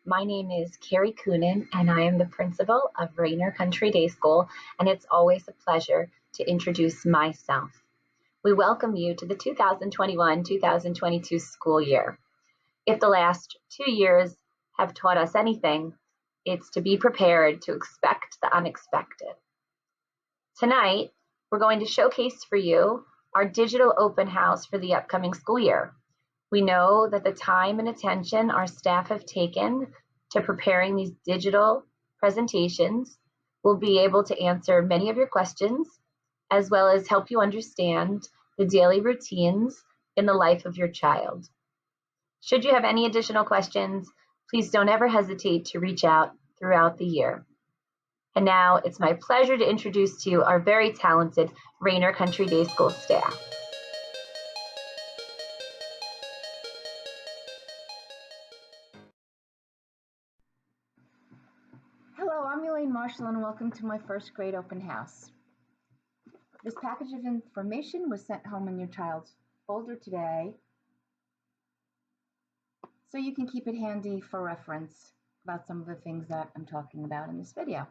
My name is Carrie Coonan, and I am the principal of Raynor Country Day School, and it's always a pleasure to introduce myself. We welcome you to the 2021-2022 school year. If the last 2 years have taught us anything, it's to be prepared to expect the unexpected. Tonight, we're going to showcase for you our digital open house for the upcoming school year. We know that the time and attention our staff have taken to preparing these digital presentations will be able to answer many of your questions, as well as help you understand the daily routines in the life of your child. Should you have any additional questions, please don't ever hesitate to reach out throughout the year. And now it's my pleasure to introduce to you our very talented Raynor Country Day School staff. Hello, I'm Elaine Marshall and welcome to my first grade open house. This package of information was sent home in your child's folder today, so you can keep it handy for reference about some of the things that I'm talking about in this video.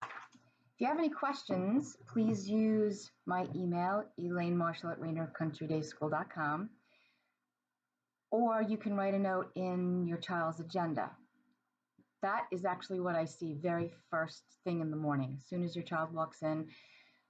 If you have any questions, please use my email, elainemarshall@raynorcountrydayschool.com, or you can write a note in your child's agenda. That is actually what I see very first thing in the morning. As soon as your child walks in,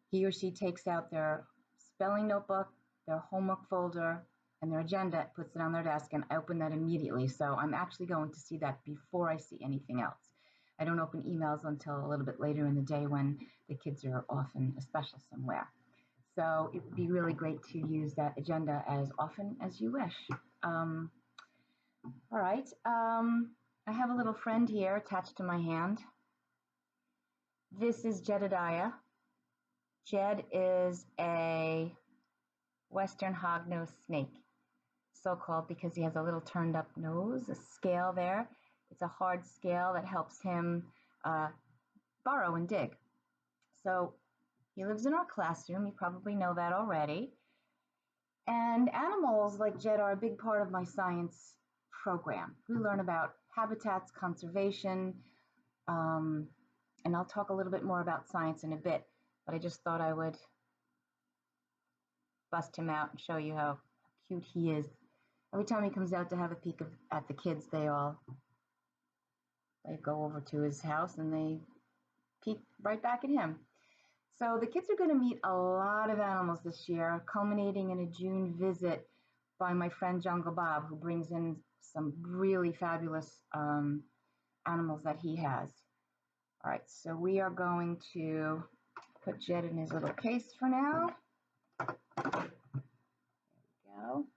he or she takes out their spelling notebook, their homework folder, and their agenda, puts it on their desk, and I open that immediately. So I'm actually going to see that before I see anything else. I don't open emails until a little bit later in the day when the kids are off in a special somewhere. So it would be really great to use that agenda as often as you wish. All right. I have a little friend here attached to my hand. This is Jedediah. Jed is a western hognose snake, so-called because he has a little turned up nose, a scale there. It's a hard scale that helps him burrow and dig. So he lives in our classroom. You probably know that already. And animals like Jed are a big part of my science program. We learn about habitats, conservation, and I'll talk a little bit more about science in a bit, but I just thought I would bust him out and show you how cute he is. Every time he comes out to have a peek at the kids, they go over to his house and they peek right back at him. So the kids are going to meet a lot of animals this year, culminating in a June visit by my friend Jungle Bob, who brings in some really fabulous animals that he has. All right, so we are going to put Jed in his little case for now. There we go.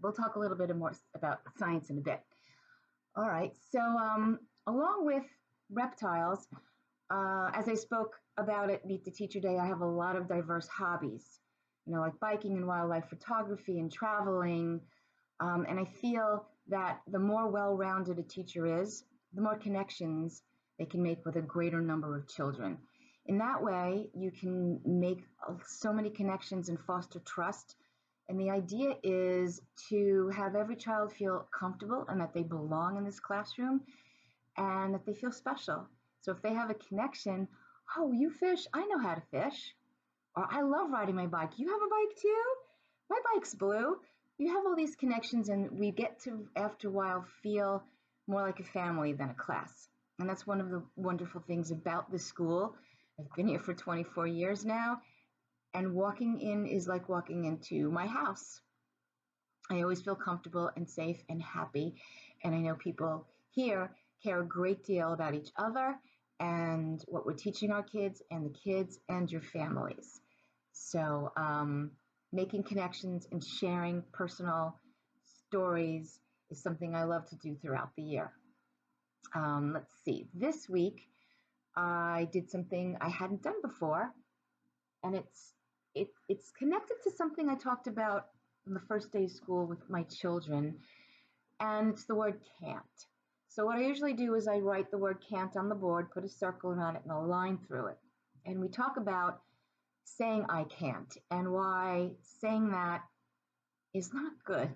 We'll talk a little bit more about science in a bit. All right, so along with reptiles, as I spoke about at Meet the Teacher Day, I have a lot of diverse hobbies, like biking and wildlife photography and traveling. And I feel that the more well-rounded a teacher is, the more connections they can make with a greater number of children. In that way, you can make so many connections and foster trust. And the idea is to have every child feel comfortable and that they belong in this classroom and that they feel special. So if they have a connection, oh, you fish, I know how to fish. Or I love riding my bike. You have a bike too? My bike's blue. You have all these connections, and we get to, after a while, feel more like a family than a class. And that's one of the wonderful things about this school. I've been here for 24 years now, and walking in is like walking into my house. I always feel comfortable and safe and happy, and I know people here care a great deal about each other and what we're teaching our kids and the kids and your families. So making connections and sharing personal stories is something I love to do throughout the year. Let's see. This week, I did something I hadn't done before, and it's connected to something I talked about on the first day of school with my children, and it's the word can't. So what I usually do is I write the word can't on the board, put a circle around it, and a line through it. And we talk about saying I can't and why saying that is not good.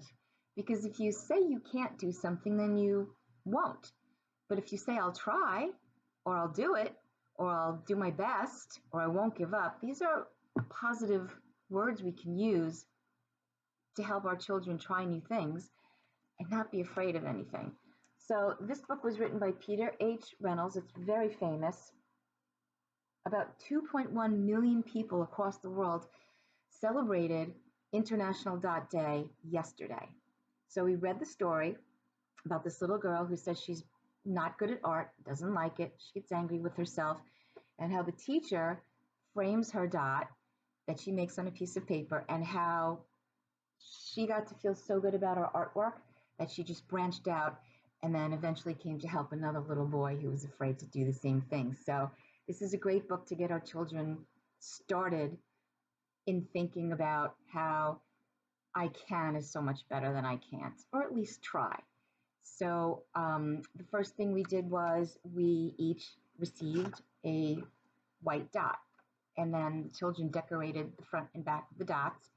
Because if you say you can't do something, then you won't. But if you say, I'll try, or I'll do it, or I'll do my best, or I won't give up, these are positive words we can use to help our children try new things and not be afraid of anything. So this book was written by Peter H. Reynolds. It's very famous. About 2.1 million people across the world celebrated International Dot Day yesterday. So we read the story about this little girl who says she's not good at art, doesn't like it, she gets angry with herself, and how the teacher frames her dot that she makes on a piece of paper, and how she got to feel so good about her artwork that she just branched out and then eventually came to help another little boy who was afraid to do the same thing. So this is a great book to get our children started in thinking about how I can is so much better than I can't, or at least try. So the first thing we did was we each received a white dot, and then the children decorated the front and back of the dots,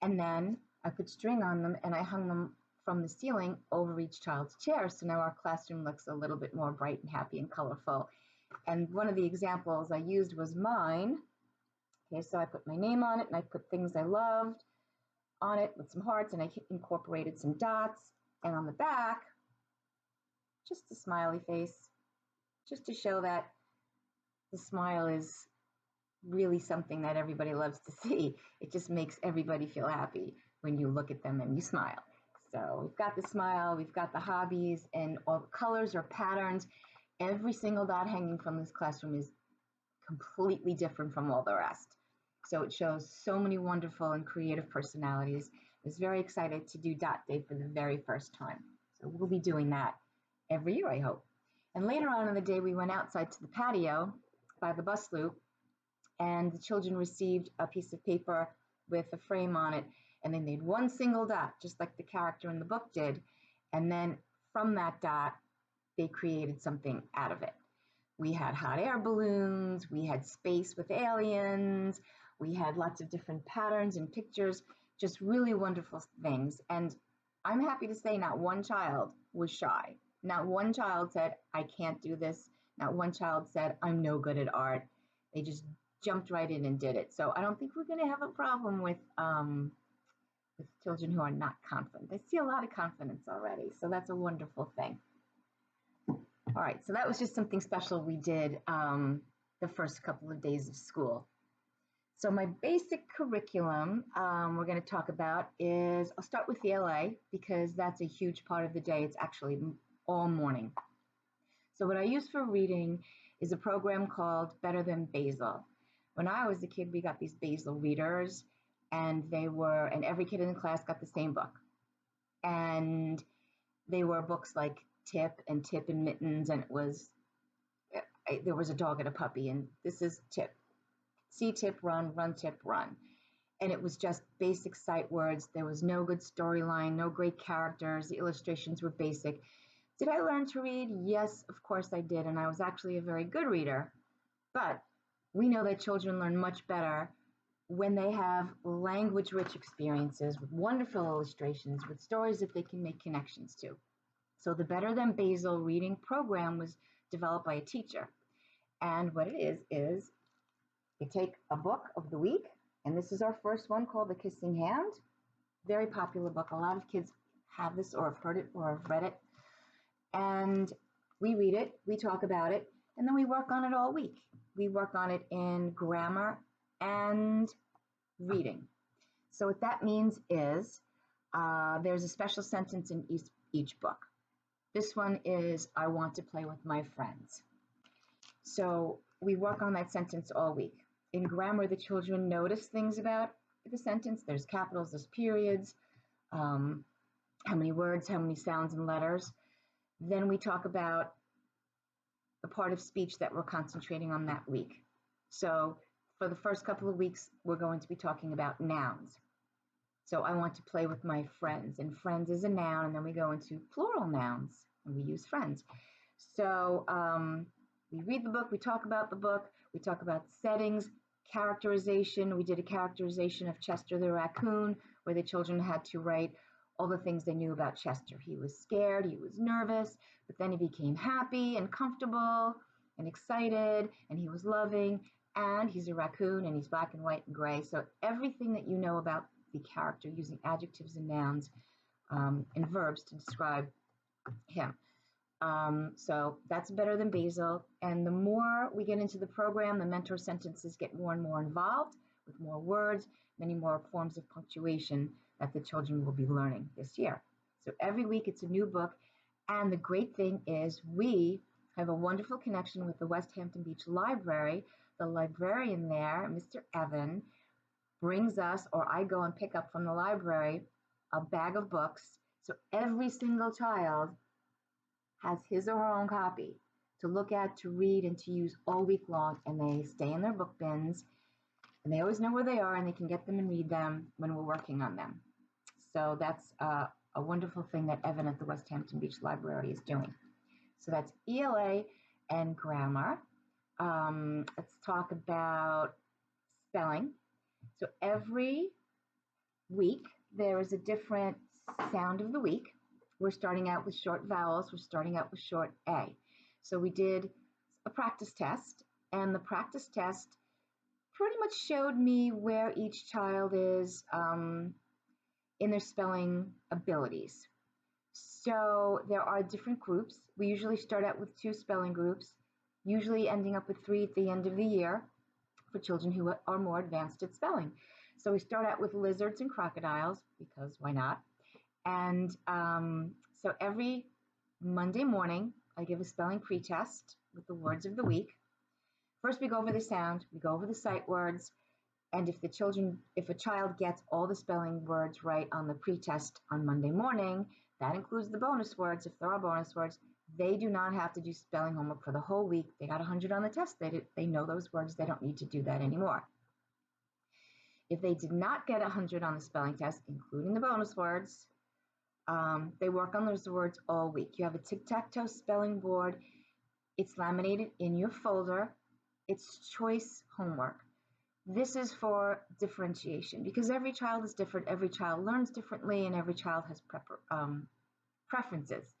and then I put string on them and I hung them from the ceiling over each child's chair. So now our classroom looks a little bit more bright and happy and colorful. And one of the examples I used was mine. Okay, so I put my name on it and I put things I loved on it with some hearts, and I incorporated some dots. And on the back, just a smiley face, just to show that the smile is really something that everybody loves to see. It just makes everybody feel happy when you look at them and you smile. So we've got the smile, we've got the hobbies, and all the colors or patterns. Every single dot hanging from this classroom is completely different from all the rest. So it shows so many wonderful and creative personalities. I was very excited to do Dot Day for the very first time. So we'll be doing that every year, I hope. And later on in the day, we went outside to the patio by the bus loop, and the children received a piece of paper with a frame on it, and they made one single dot, just like the character in the book did. And then from that dot, they created something out of it. We had hot air balloons, we had space with aliens, we had lots of different patterns and pictures, just really wonderful things. And I'm happy to say not one child was shy. Not one child said, I can't do this. Not one child said, I'm no good at art. They just jumped right in and did it. So I don't think we're going to have a problem with children who are not confident. I see a lot of confidence already, so that's a wonderful thing. All right, so that was just something special we did the first couple of days of school. So my basic curriculum we're going to talk about is, I'll start with the LA because that's a huge part of the day. It's actually all morning. So what I use for reading is a program called Better Than Basil. When I was a kid, we got these Basil readers, and every kid in the class got the same book. And they were books like Tip and Mittens, and there was a dog and a puppy, and this is Tip. See Tip, run, Tip, run. And it was just basic sight words. There was no good storyline, no great characters. The illustrations were basic. Did I learn to read? Yes, of course I did, and I was actually a very good reader. But we know that children learn much better when they have language-rich experiences with wonderful illustrations, with stories that they can make connections to. So the Better Than Basil reading program was developed by a teacher. And what it is you take a book of the week, and this is our first one called The Kissing Hand. Very popular book. A lot of kids have this or have heard it or have read it. And we read it, we talk about it, and then we work on it all week. We work on it in grammar and reading. So what that means is there's a special sentence in each book. This one is, I want to play with my friends. So we work on that sentence all week. In grammar, the children notice things about the sentence. There's capitals, there's periods, how many words, how many sounds and letters. Then we talk about the part of speech that we're concentrating on that week. So for the first couple of weeks, we're going to be talking about nouns. So I want to play with my friends, and friends is a noun, and then we go into plural nouns, and we use friends. So we read the book, we talk about the book, we talk about settings, characterization. We did a characterization of Chester the raccoon, where the children had to write all the things they knew about Chester. He was scared, he was nervous, but then he became happy and comfortable and excited, and he was loving, and he's a raccoon, and he's black and white and gray. So everything that you know about the character, using adjectives and nouns and verbs to describe him. So that's better than Basil. And the more we get into the program, the mentor sentences get more and more involved with more words, many more forms of punctuation that the children will be learning this year. So every week it's a new book. And the great thing is we have a wonderful connection with the West Hampton Beach Library. The librarian there, Mr. Evan, brings us, or I go and pick up from the library, a bag of books. So every single child has his or her own copy to look at, to read, and to use all week long, and they stay in their book bins, and they always know where they are, and they can get them and read them when we're working on them. So that's a wonderful thing that Evan at the West Hampton Beach Library is doing. So that's ELA and grammar. Let's talk about spelling. So every week there is a different sound of the week. We're starting out with short vowels. We're starting out with short A. So we did a practice test, and the practice test pretty much showed me where each child is in their spelling abilities. So there are different groups. We usually start out with 2 spelling groups, usually ending up with 3 at the end of the year for children who are more advanced at spelling. So we start out with lizards and crocodiles, because why not? And so every Monday morning, I give a spelling pretest with the words of the week. First, we go over the sound, we go over the sight words, and if a child gets all the spelling words right on the pretest on Monday morning, that includes the bonus words, if there are bonus words, they do not have to do spelling homework for the whole week. They got 100 on the test. They know those words. They don't need to do that anymore. If they did not get 100 on the spelling test, including the bonus words, they work on those words all week. You have a tic-tac-toe spelling board. It's laminated in your folder. It's choice homework. This is for differentiation, because every child is different, every child learns differently, and every child has preferences.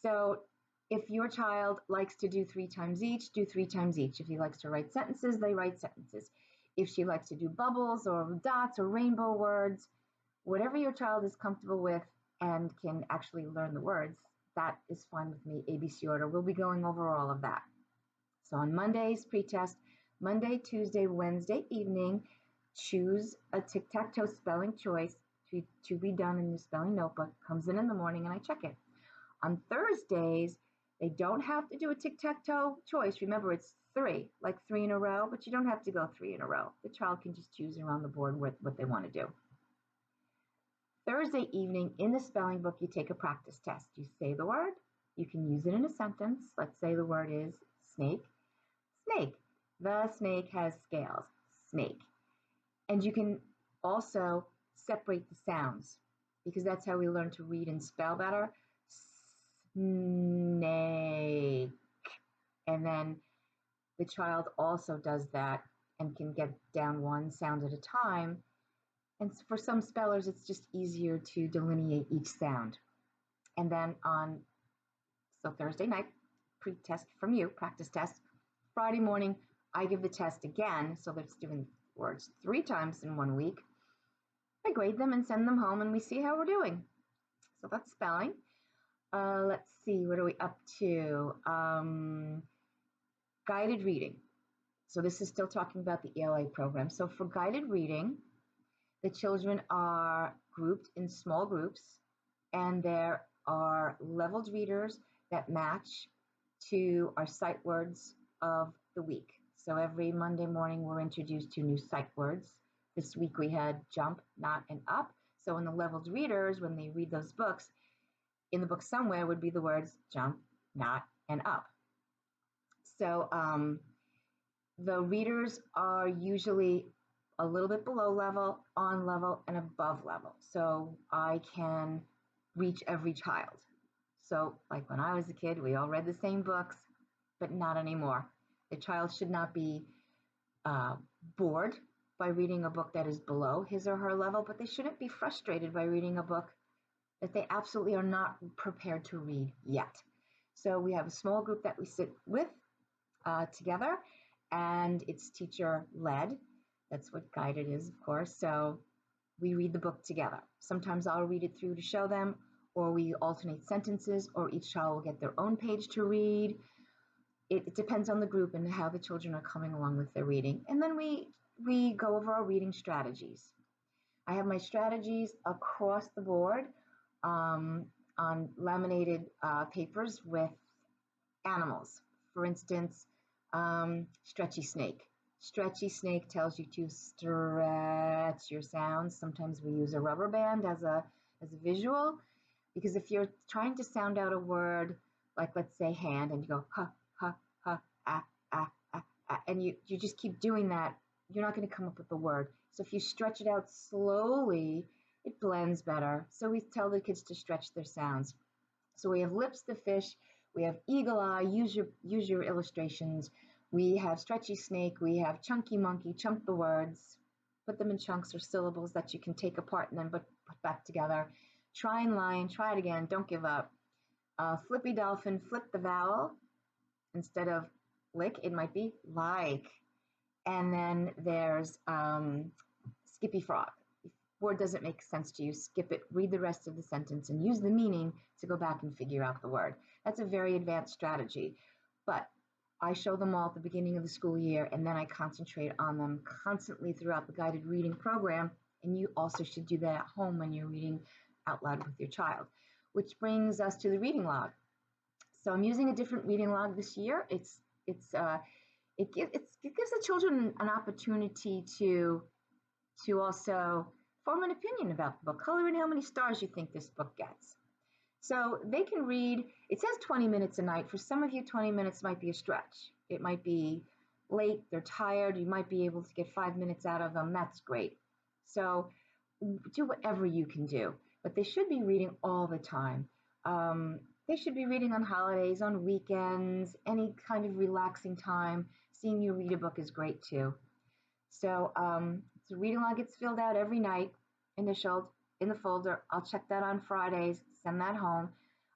So if your child likes to do 3 times each, do 3 times each. If he likes to write sentences, they write sentences. If she likes to do bubbles or dots or rainbow words, whatever your child is comfortable with and can actually learn the words, that is fine with me. ABC order. We'll be going over all of that. So on Monday's pretest, Monday, Tuesday, Wednesday evening, choose a tic-tac-toe spelling choice to be done in the spelling notebook. Comes in the morning and I check it. On Thursdays, they don't have to do a tic-tac-toe choice. Remember, it's 3, like 3 in a row, but you don't have to go 3 in a row. The child can just choose around the board what they want to do. Thursday evening, in the spelling book, you take a practice test. You say the word. You can use it in a sentence. Let's say the word is snake. Snake. The snake has scales. Snake. And you can also separate the sounds, because that's how we learn to read and spell better. Snake. And then the child also does that and can get down one sound at a time. And for some spellers, it's just easier to delineate each sound. And then so Thursday night, pre-test from you, practice test. Friday morning, I give the test again, so that it's doing words 3 times in 1 week. I grade them and send them home, and we see how we're doing. So that's spelling. Let's see, what are we up to? Guided reading. So this is still talking about the ELA program. So for guided reading, the children are grouped in small groups, and there are leveled readers that match to our sight words of the week. So every Monday morning, we're introduced to new sight words. This week we had jump, not, and up. So in the leveled readers, when they read those books, in the book somewhere would be the words jump, not, and up. So the readers are usually a little bit below level, on level, and above level. So I can reach every child. So like when I was a kid, we all read the same books, but not anymore. The child should not be bored by reading a book that is below his or her level, but they shouldn't be frustrated by reading a book that they absolutely are not prepared to read yet. So we have a small group that we sit with together, and it's teacher led. That's what guided is, of course. So we read the book together. Sometimes I'll read it through to show them, or we alternate sentences, or each child will get their own page to read. It depends on the group and how the children are coming along with their reading. And then we go over our reading strategies. I have my strategies across the board on laminated papers with animals. For instance, stretchy snake. Stretchy snake tells you to stretch your sounds. Sometimes we use a rubber band as a visual, because if you're trying to sound out a word, like let's say hand, and you go ha ha ha and you just keep doing that, you're not going to come up with the word. So if you stretch it out slowly, it blends better. So we tell the kids to stretch their sounds. So we have lips the fish, we have eagle eye, use your illustrations. We have stretchy snake, we have chunky monkey, chunk the words, put them in chunks or syllables that you can take apart and then put back together. Try and lion, try it again, don't give up. Flippy dolphin, flip the vowel. Instead of lick, it might be like. And then there's Skippy frog. If word doesn't make sense to you, skip it, read the rest of the sentence, and use the meaning to go back and figure out the word. That's a very advanced strategy. But I show them all at the beginning of the school year, and then I concentrate on them constantly throughout the guided reading program. And you also should do that at home when you're reading out loud with your child. Which brings us to the reading log. So I'm using a different reading log this year. It gives the children an opportunity to also form an opinion about the book. Color in how many stars you think this book gets. So they can read, it says 20 minutes a night. For some of you, 20 minutes might be a stretch. It might be late, they're tired, you might be able to get 5 minutes out of them. That's great. So do whatever you can do, but they should be reading all the time. They should be reading on holidays, on weekends, any kind of relaxing time. Seeing you read a book is great too. So the reading log gets filled out every night, initialed in the folder. I'll check that on Fridays, send that home.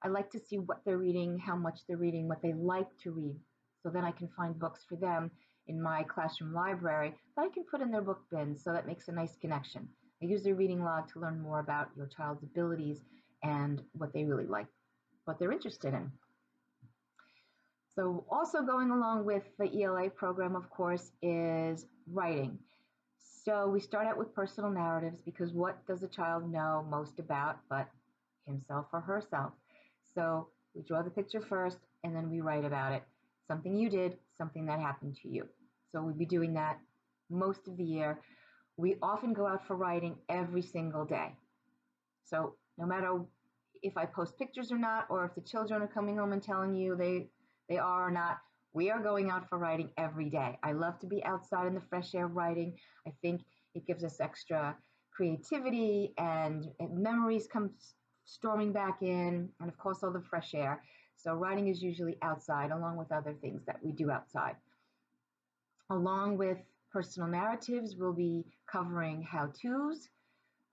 I like to see what they're reading, how much they're reading, what they like to read. So then I can find books for them in my classroom library that I can put in their book bins, so that makes a nice connection. I use the reading log to learn more about your child's abilities and what they really like, what they're interested in. So also going along with the ELA program, of course, is writing. So we start out with personal narratives, because what does a child know most about but himself or herself? So we draw the picture first, and then we write about it. Something you did, something that happened to you. So we'll be doing that most of the year. We often go out for writing every single day. So no matter if I post pictures or not, or if the children are coming home and telling you they are or not, we are going out for writing every day. I love to be outside in the fresh air writing. I think it gives us extra creativity, and memories come storming back in, and of course all the fresh air. So writing is usually outside, along with other things that we do outside. Along with personal narratives, we'll be covering how-tos,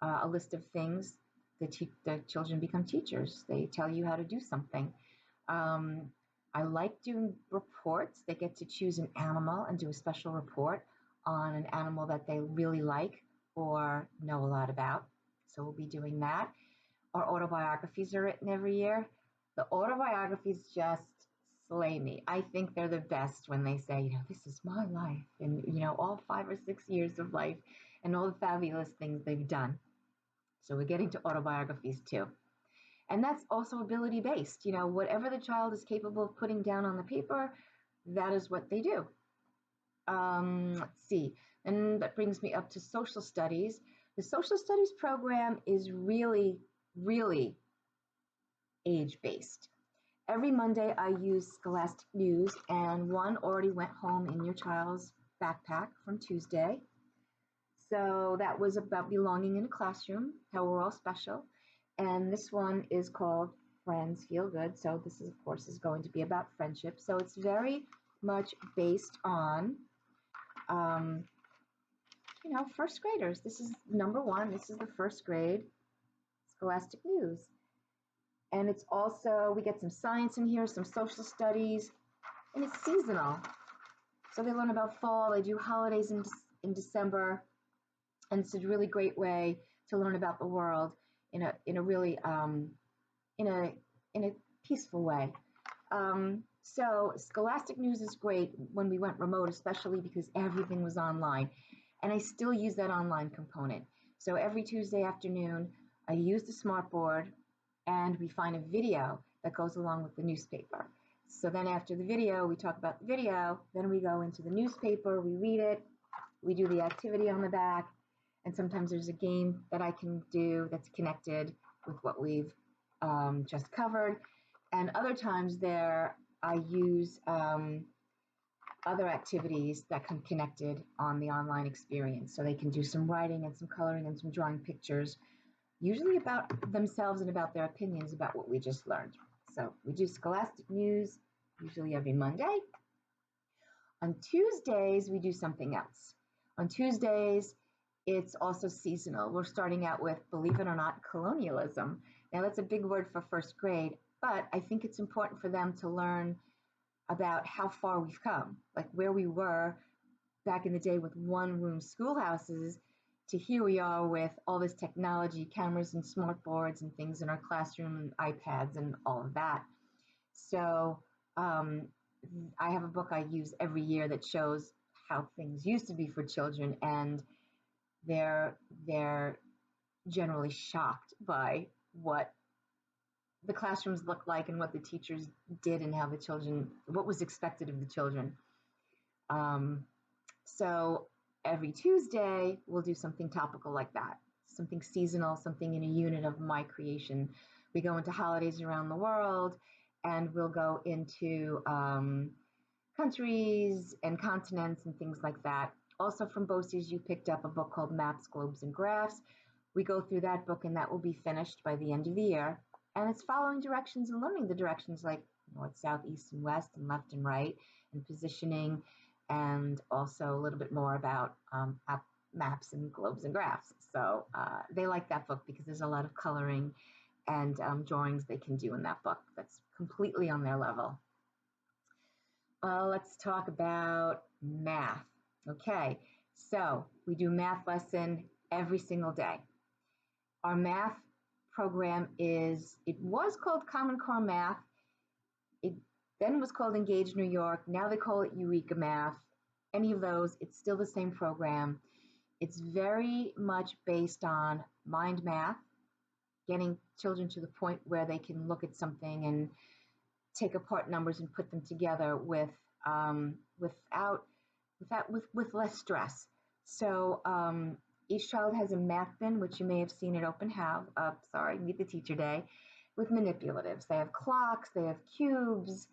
a list of things. The children become teachers. They tell you how to do something. I like doing reports. They get to choose an animal and do a special report on an animal that they really like or know a lot about. So we'll be doing that. Our autobiographies are written every year. The autobiographies just slay me. I think they're the best when they say, this is my life, and, all 5 or 6 years of life and all the fabulous things they've done. So we're getting to autobiographies too. And that's also ability based. Whatever the child is capable of putting down on the paper, that is what they do. Let's see. And that brings me up to social studies. The social studies program is really, really age-based. Every Monday I use Scholastic News, and one already went home in your child's backpack from Tuesday. So that was about belonging in a classroom, how we're all special. And this one is called Friends Feel Good. So this, of course, is going to be about friendship. So it's very much based on, first graders. This is number one. This is the first grade Scholastic News. And it's also, we get some science in here, some social studies, and it's seasonal. So they learn about fall, they do holidays in December, and it's a really great way to learn about the world in a really in a peaceful way. So Scholastic News is great when we went remote, especially because everything was online, and I still use that online component. So every Tuesday afternoon, I use the smartboard, and we find a video that goes along with the newspaper. So then after the video, we talk about the video, then we go into the newspaper, we read it, we do the activity on the back, and sometimes there's a game that I can do that's connected with what we've just covered. And other times I use other activities that come connected on the online experience. So they can do some writing and some coloring and some drawing pictures, usually about themselves and about their opinions about what we just learned. So we do Scholastic News usually every Monday. On Tuesdays, we do something else. On Tuesdays, it's also seasonal. We're starting out with, believe it or not, colonialism. Now, that's a big word for first grade, but I think it's important for them to learn about how far we've come, like where we were back in the day with one-room schoolhouses to here we are with all this technology, cameras and smart boards and things in our classroom and iPads and all of that. So I have a book I use every year that shows how things used to be for children, and they're generally shocked by what the classrooms look like and what the teachers did and how the children, what was expected of the children. So every Tuesday, we'll do something topical like that, something seasonal, something in a unit of my creation. We go into holidays around the world, and we'll go into countries and continents and things like that. Also from BOCES, you picked up a book called Maps, Globes, and Graphs. We go through that book, and that will be finished by the end of the year. And it's following directions and learning the directions like north, south, east, and west, and left and right, and positioning, and also a little bit more about maps and globes and graphs. So they like that book because there's a lot of coloring and drawings they can do in that book that's completely on their level. Let's talk about math. Okay, so we do math lesson every single day. Our math program it was called Common Core Math. It then was called Engage New York. Now they call it Eureka Math. Any of those, it's still the same program. It's very much based on mind math, getting children to the point where they can look at something and take apart numbers and put them together with less stress. So each child has a math bin, which you may have seen at Open House. Meet the Teacher Day, with manipulatives. They have clocks, they have cubes,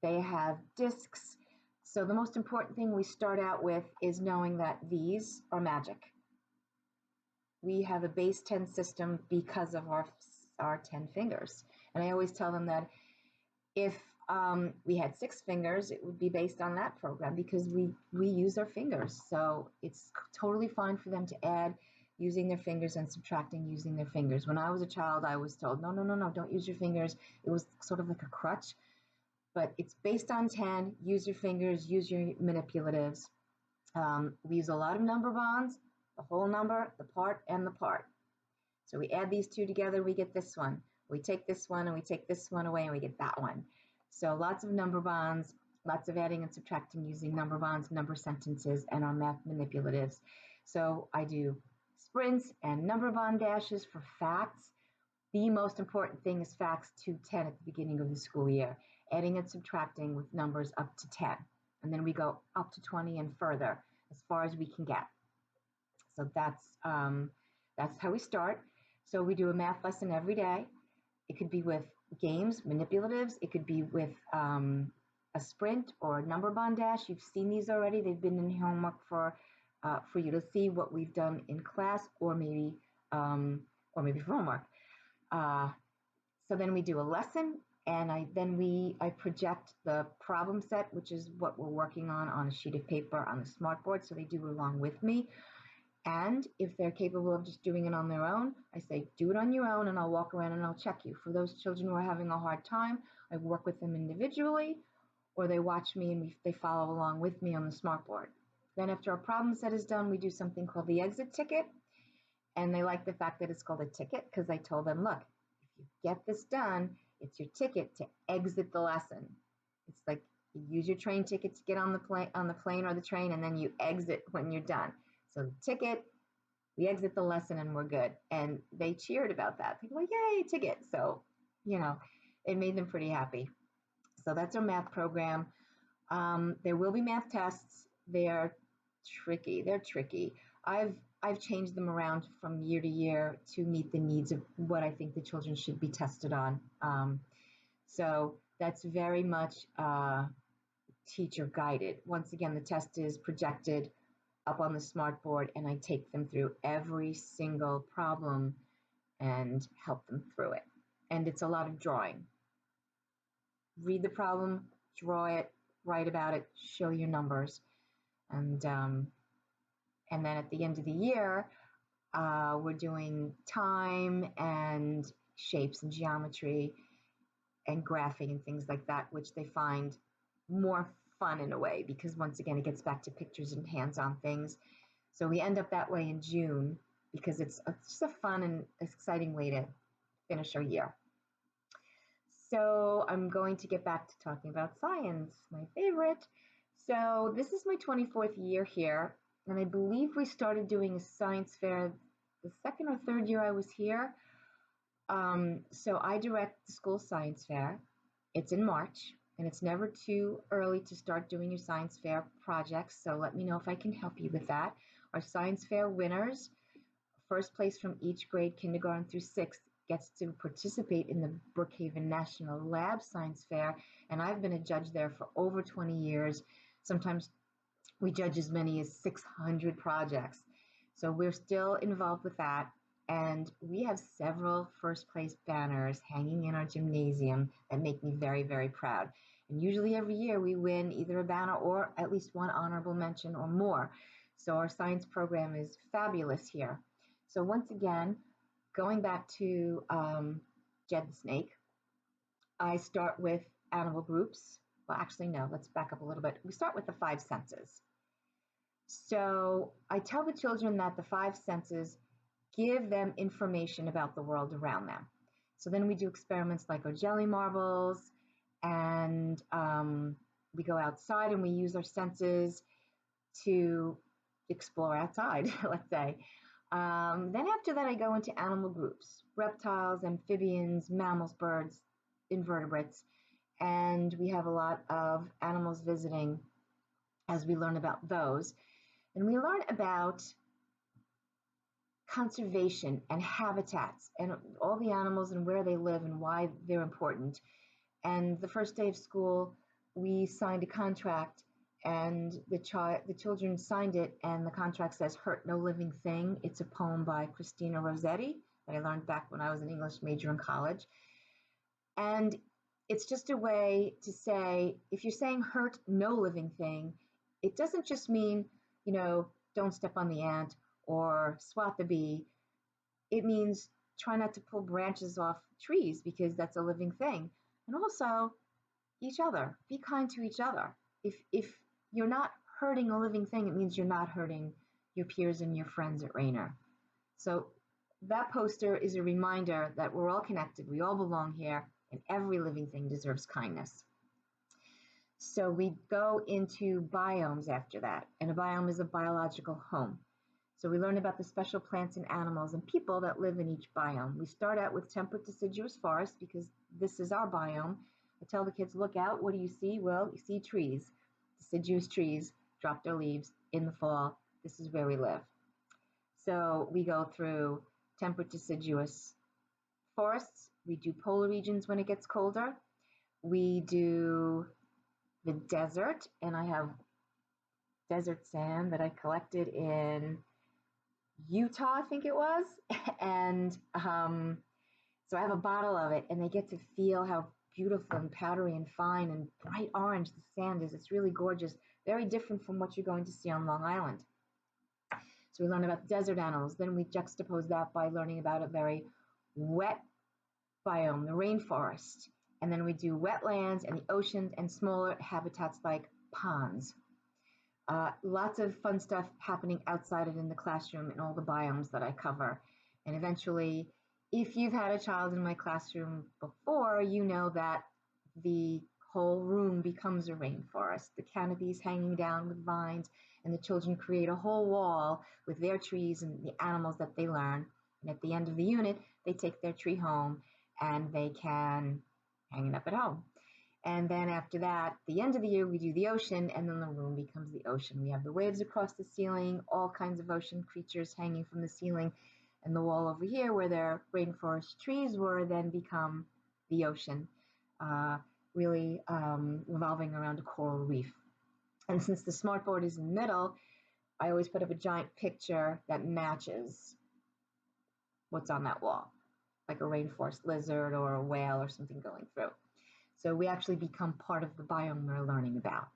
they have discs. So the most important thing we start out with is knowing that these are magic. We have a base 10 system because of our 10 fingers. And I always tell them that if we had 6 fingers, it would be based on that program because we use our fingers. So it's totally fine for them to add using their fingers and subtracting using their fingers. When I was a child, I was told, no, don't use your fingers. It was sort of like a crutch. But it's based on 10, use your fingers, use your manipulatives. We use a lot of number bonds, the whole number, the part, and the part. So we add these two together, we get this one. We take this one and we take this one away and we get that one. So lots of number bonds, lots of adding and subtracting using number bonds, number sentences, and our math manipulatives. So I do sprints and number bond dashes for facts. The most important thing is facts to 10 at the beginning of the school year, adding and subtracting with numbers up to 10. And then we go up to 20 and further as far as we can get. So that's how we start. So we do a math lesson every day. It could be with games, manipulatives. It could be with a sprint or a number bond dash. You've seen these already. They've been in homework for you to see what we've done in class, or maybe for homework. So then we do a lesson, and I project the problem set, which is what we're working on a sheet of paper on the smartboard. So they do along with me. And if they're capable of just doing it on their own, I say, do it on your own, and I'll walk around and I'll check you. For those children who are having a hard time, I work with them individually, or they watch me and they follow along with me on the smartboard. Then after our problem set is done, we do something called the exit ticket. And they like the fact that it's called a ticket because I told them, look, if you get this done, it's your ticket to exit the lesson. It's like you use your train ticket to get on the plane or the train, and then you exit when you're done. So the ticket, we exit the lesson and we're good. And they cheered about that. They were like, yay, ticket. So, it made them pretty happy. So that's our math program. There will be math tests. They're tricky. I've changed them around from year to year to meet the needs of what I think the children should be tested on. So that's very much teacher guided. Once again, the test is projected up on the smartboard, and I take them through every single problem and help them through it. And it's a lot of drawing. Read the problem, draw it, write about it, show your numbers. And then at the end of the year, we're doing time and shapes and geometry and graphing and things like that, which they find more fun in a way, because once again, it gets back to pictures and hands-on things. So we end up that way in June because it's just a fun and exciting way to finish our year. So I'm going to get back to talking about science, my favorite. So this is my 24th year here, and I believe we started doing a science fair the second or third year I was here. So I direct the school science fair. It's in March, and it's never too early to start doing your science fair projects. So let me know if I can help you with that. Our science fair winners, first place from each grade, kindergarten through sixth, gets to participate in the Brookhaven National Lab Science Fair. And I've been a judge there for over 20 years. Sometimes we judge as many as 600 projects. So we're still involved with that. And we have several first place banners hanging in our gymnasium that make me very, very proud. And usually every year we win either a banner or at least one honorable mention or more. So our science program is fabulous here. So once again, going back to Jed the Snake, I start with animal groups. Well, actually, no, let's back up a little bit. We start with the 5 senses. So I tell the children that the 5 senses give them information about the world around them. So then we do experiments like our jelly marbles, and we go outside and we use our senses to explore outside, let's say. Then after that, I go into animal groups: reptiles, amphibians, mammals, birds, invertebrates, and we have a lot of animals visiting as we learn about those. And we learn about conservation and habitats and all the animals and where they live and why they're important. And the first day of school, we signed a contract, and the children signed it, and the contract says, "Hurt no living thing." It's a poem by Christina Rossetti that I learned back when I was an English major in college. And it's just a way to say, if you're saying hurt no living thing, it doesn't just mean, don't step on the ant or swat the bee. It means try not to pull branches off trees because that's a living thing. And also each other, be kind to each other. If you're not hurting a living thing, it means you're not hurting your peers and your friends at Raynor. So that poster is a reminder that we're all connected, we all belong here, and every living thing deserves kindness. So we go into biomes after that, and a biome is a biological home. So we learn about the special plants and animals and people that live in each biome. We start out with temperate deciduous forest because this is our biome. I tell the kids, look out, what do you see? Well, you see trees. Deciduous trees drop their leaves in the fall. This is where we live. So we go through temperate deciduous forests. We do polar regions when it gets colder. We do the desert, and I have desert sand that I collected in Utah, I think it was. And so I have a bottle of it, and they get to feel how beautiful and powdery and fine and bright orange the sand is. It's really gorgeous, very different from what you're going to see on Long Island. So we learn about desert animals. Then we juxtapose that by learning about a very wet biome, the rainforest. And then we do wetlands and the oceans and smaller habitats like ponds. Lots of fun stuff happening outside it in the classroom in all the biomes that I cover. And eventually, if you've had a child in my classroom before, you know that the whole room becomes a rainforest. The canopies hanging down with vines, and the children create a whole wall with their trees and the animals that they learn. And at the end of the unit, they take their tree home and they can hang it up at home. And then after that, the end of the year, we do the ocean, and then the room becomes the ocean. We have the waves across the ceiling, all kinds of ocean creatures hanging from the ceiling, and the wall over here where their rainforest trees were then become the ocean, really revolving around a coral reef. And since the smartboard is in the middle, I always put up a giant picture that matches what's on that wall, like a rainforest lizard or a whale or something going through. So we actually become part of the biome we're learning about.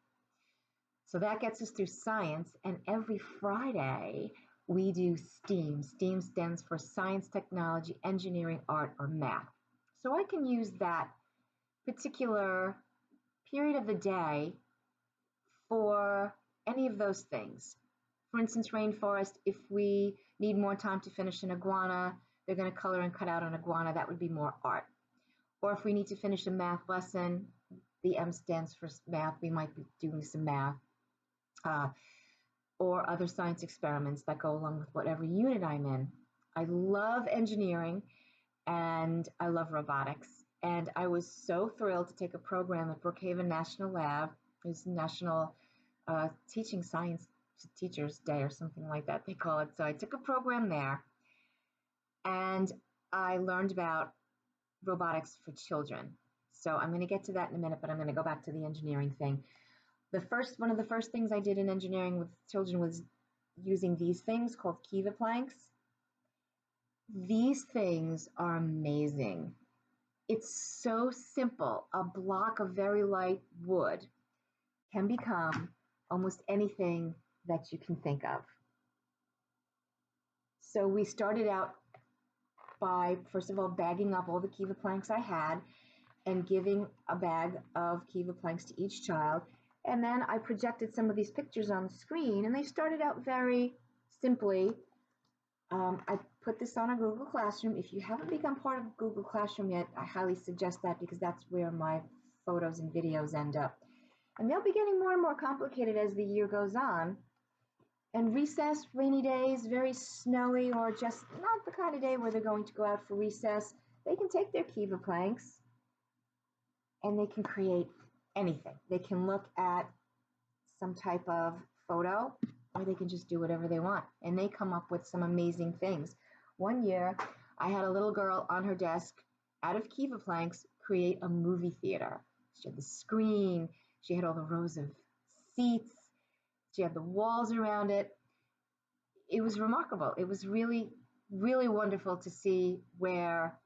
So that gets us through science, and every Friday we do STEAM. STEAM stands for science, technology, engineering, art, or math. So I can use that particular period of the day for any of those things. For instance, rainforest, if we need more time to finish an iguana, they're going to color and cut out an iguana. That would be more art. Or if we need to finish a math lesson, the M stands for math, we might be doing some math, or other science experiments that go along with whatever unit I'm in. I love engineering and I love robotics. And I was so thrilled to take a program at Brookhaven National Lab. It was National Teaching Science Teachers Day or something like that, they call it. So I took a program there and I learned about robotics for children. So I'm going to get to that in a minute, but I'm going to go back to the engineering thing. One of the first things I did in engineering with children was using these things called kiva planks. These things are amazing. It's so simple. A block of very light wood can become almost anything that you can think of. So we started out by, first of all, bagging up all the kiva planks I had and giving a bag of kiva planks to each child. And then I projected some of these pictures on the screen, and they started out very simply. I put this on a Google Classroom. If you haven't become part of Google Classroom yet, I highly suggest that, because that's where my photos and videos end up. And they'll be getting more and more complicated as the year goes on. And recess, rainy days, very snowy, or just not the kind of day where they're going to go out for recess, they can take their kiva planks and they can create anything. They can look at some type of photo, or they can just do whatever they want. And they come up with some amazing things. One year, I had a little girl on her desk, out of kiva planks, create a movie theater. She had the screen, she had all the rows of seats, she had the walls around it. It was remarkable. It was really, really wonderful to see where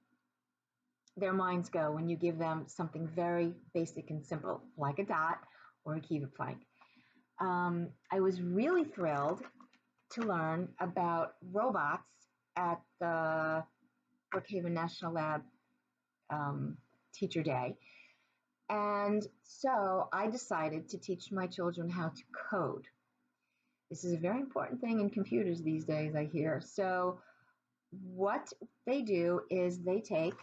their minds go when you give them something very basic and simple, like a dot or a kiva plank. I was really thrilled to learn about robots at the Brookhaven National Lab Teacher Day. And so I decided to teach my children how to code. This is a very important thing in computers these days, I hear. So what they do is they take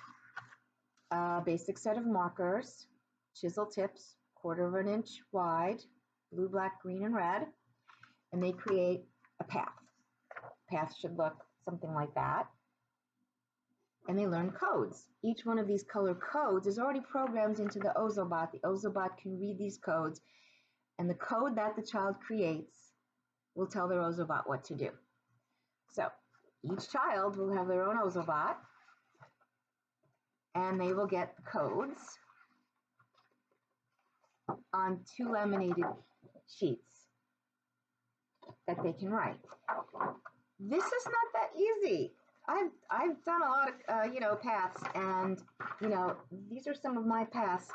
a basic set of markers, chisel tips, 1/4 of an inch wide, blue, black, green, and red, and they create a path. Path should look something like that. And they learn codes. Each one of these color codes is already programmed into the Ozobot. The Ozobot can read these codes, and the code that the child creates will tell their Ozobot what to do. So each child will have their own Ozobot, and they will get the codes on 2 laminated sheets that they can write. This is not that easy. I've done a lot of paths, and these are some of my paths.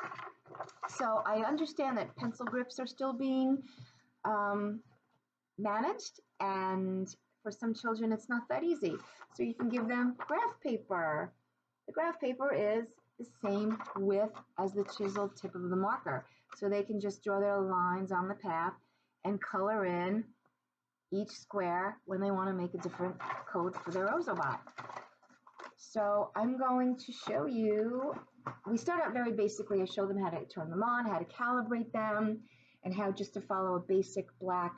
So I understand that pencil grips are still being managed, and for some children, it's not that easy. So you can give them graph paper. The graph paper is the same width as the chiseled tip of the marker. So they can just draw their lines on the path and color in each square when they want to make a different code for their Ozobot. So I'm going to show you, we start out very basically. I show them how to turn them on, how to calibrate them, and how just to follow a basic black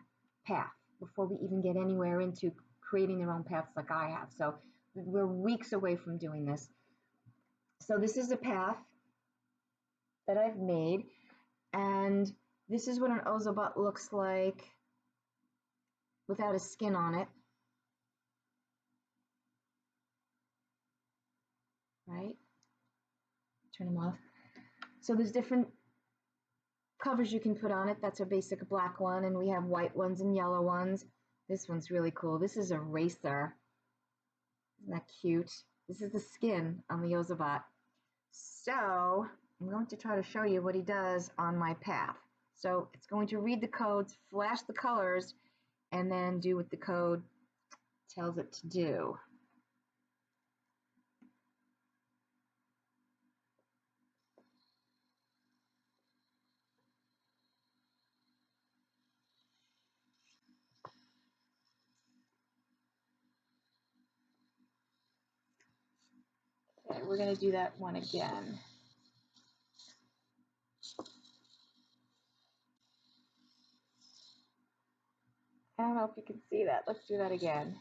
path before we even get anywhere into creating their own paths like I have. So we're weeks away from doing this. So this is a path that I've made, and this is what an Ozobot looks like without a skin on it. Right? Turn them off. So there's different covers you can put on it. That's a basic black one, and we have white ones and yellow ones. This one's really cool. This is a racer. Isn't that cute? This is the skin on the Ozobot. So I'm going to try to show you what he does on my path. So it's going to read the codes, flash the colors, and then do what the code tells it to do. Okay, we're going to do that one again. I don't know if you can see that. Let's do that again.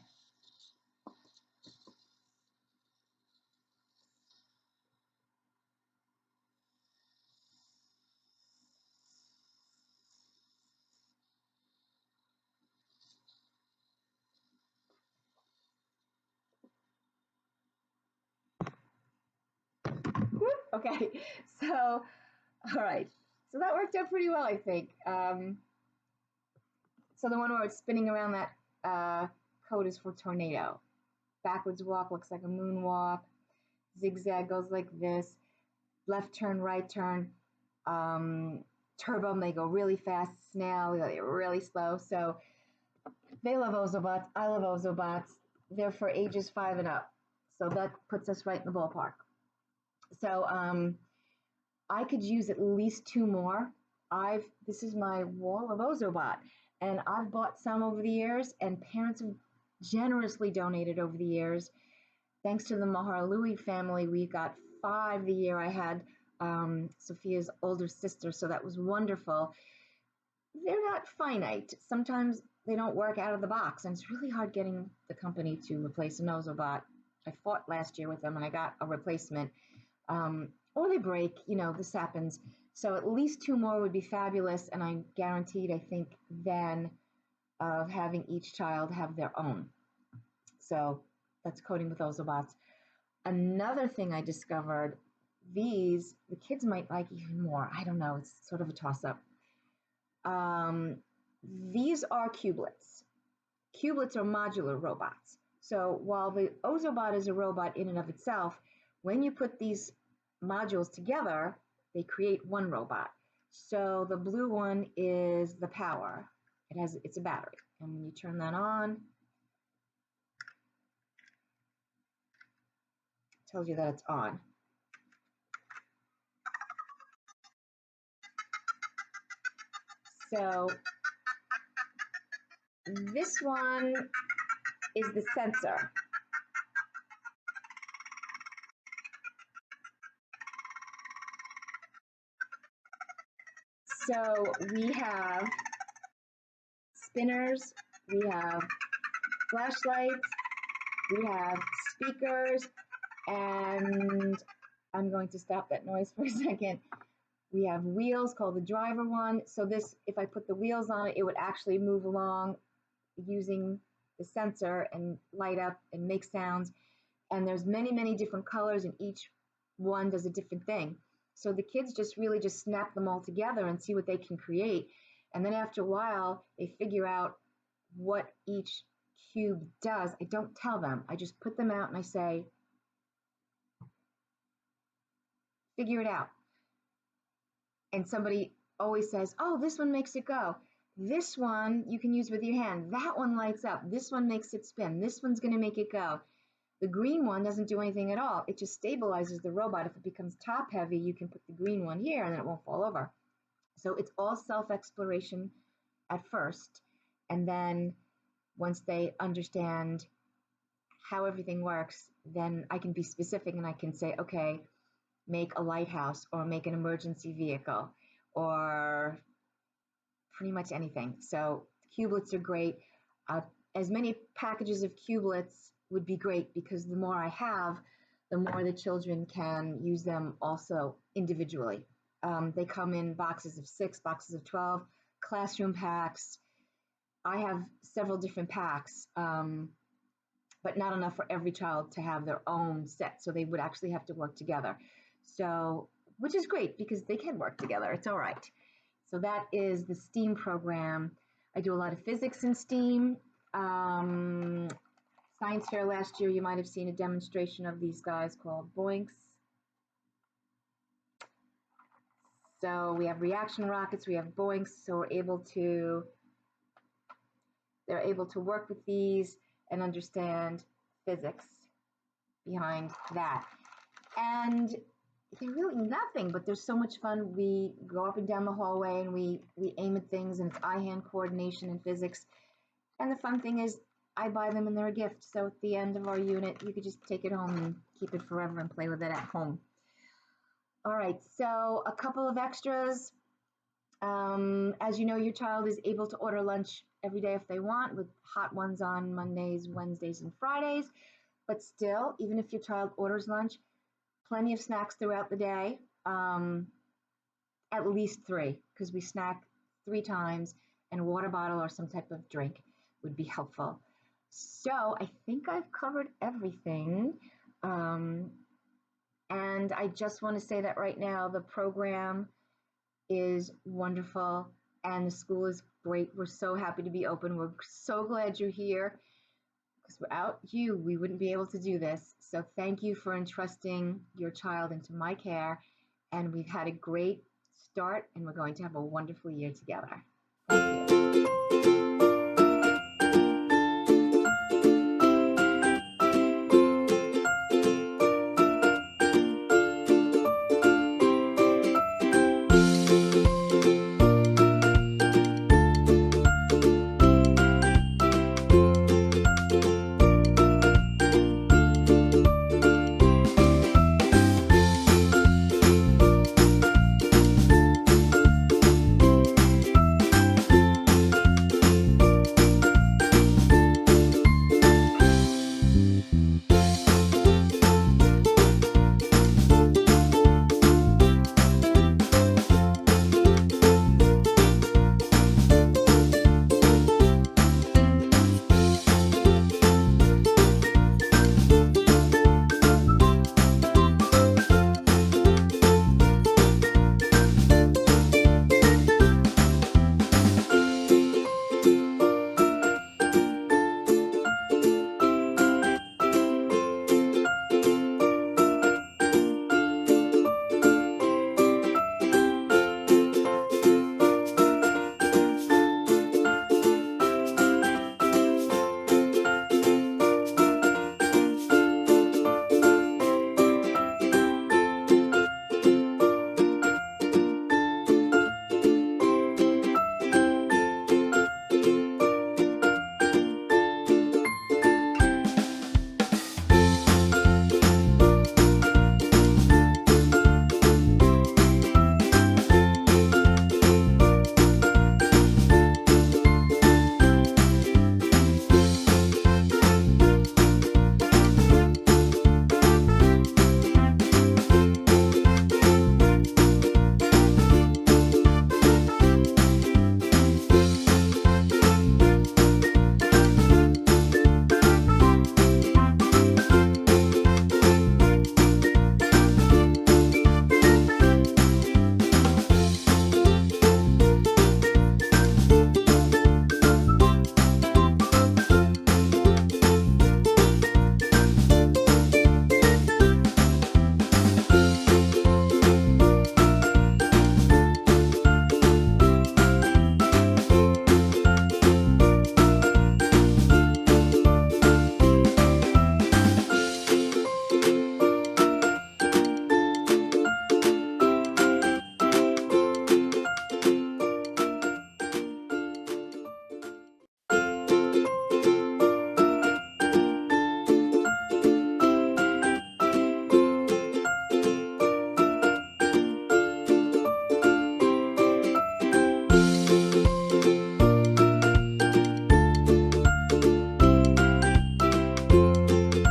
Okay, so, all right. So that worked out pretty well, I think. So the one where it's spinning around, that code is for tornado. Backwards walk looks like a moonwalk. Zigzag goes like this. Left turn, right turn. Turbo, they go really fast. Snail, they're really slow. So they love Ozobots. I love Ozobots. They're for ages 5 and up. So that puts us right in the ballpark. So I could use at least 2 more. This is my wall of Ozobot, and I've bought some over the years, and parents have generously donated over the years. Thanks to the Maharalui family, we got 5 the year I had Sophia's older sister, so that was wonderful. They're not finite. Sometimes they don't work out of the box, and it's really hard getting the company to replace an Ozobot. I fought last year with them, and I got a replacement. Or they break, this happens. So at least 2 more would be fabulous, and I'm guaranteed, I think, then of having each child have their own. So that's coding with Ozobots. Another thing I discovered, the kids might like even more. I don't know, it's sort of a toss-up. These are cublets. Cublets are modular robots. So while the Ozobot is a robot in and of itself, when you put these modules together, they create one robot. So the blue one is the power. It's a battery. And when you turn that on, it tells you that it's on. So this one is the sensor. So we have spinners, we have flashlights, we have speakers, and I'm going to stop that noise for a second. We have wheels called the driver one. So this, if I put the wheels on it, it would actually move along using the sensor and light up and make sounds. And there's many, many different colors, and each one does a different thing. So the kids just really just snap them all together and see what they can create. And then after a while, they figure out what each cube does. I don't tell them. I just put them out and I say, figure it out. And somebody always says, oh, this one makes it go. This one you can use with your hand. That one lights up. This one makes it spin. This one's going to make it go. The green one doesn't do anything at all. It just stabilizes the robot. If it becomes top heavy, you can put the green one here and then it won't fall over. So it's all self-exploration at first. And then once they understand how everything works, then I can be specific and I can say, okay, make a lighthouse or make an emergency vehicle or pretty much anything. So cubelets are great. As many packages of cubelets would be great because the more I have, the more the children can use them also individually. They come in boxes of 6, boxes of 12, classroom packs. I have several different packs, but not enough for every child to have their own set. So they would actually have to work together. So, which is great because they can work together. It's all right. So that is the STEAM program. I do a lot of physics in STEAM. Science fair last year, you might have seen a demonstration of these guys called Boinks. So we have reaction rockets, we have Boinks, so they're able to work with these and understand physics behind that. And they're really nothing, but they're so much fun. We go up and down the hallway and we aim at things, and it's eye-hand coordination and physics. And the fun thing is I buy them and they're a gift. So at the end of our unit, you could just take it home and keep it forever and play with it at home. All right, so a couple of extras. As you know, your child is able to order lunch every day if they want, with hot ones on Mondays, Wednesdays, and Fridays. But still, even if your child orders lunch, plenty of snacks throughout the day, at least 3, because we snack 3 times, and a water bottle or some type of drink would be helpful. So I think I've covered everything. And I just want to say that right now the program is wonderful and the school is great. We're so happy to be open. We're so glad you're here because without you, we wouldn't be able to do this. So thank you for entrusting your child into my care. And we've had a great start and we're going to have a wonderful year together. Thank you.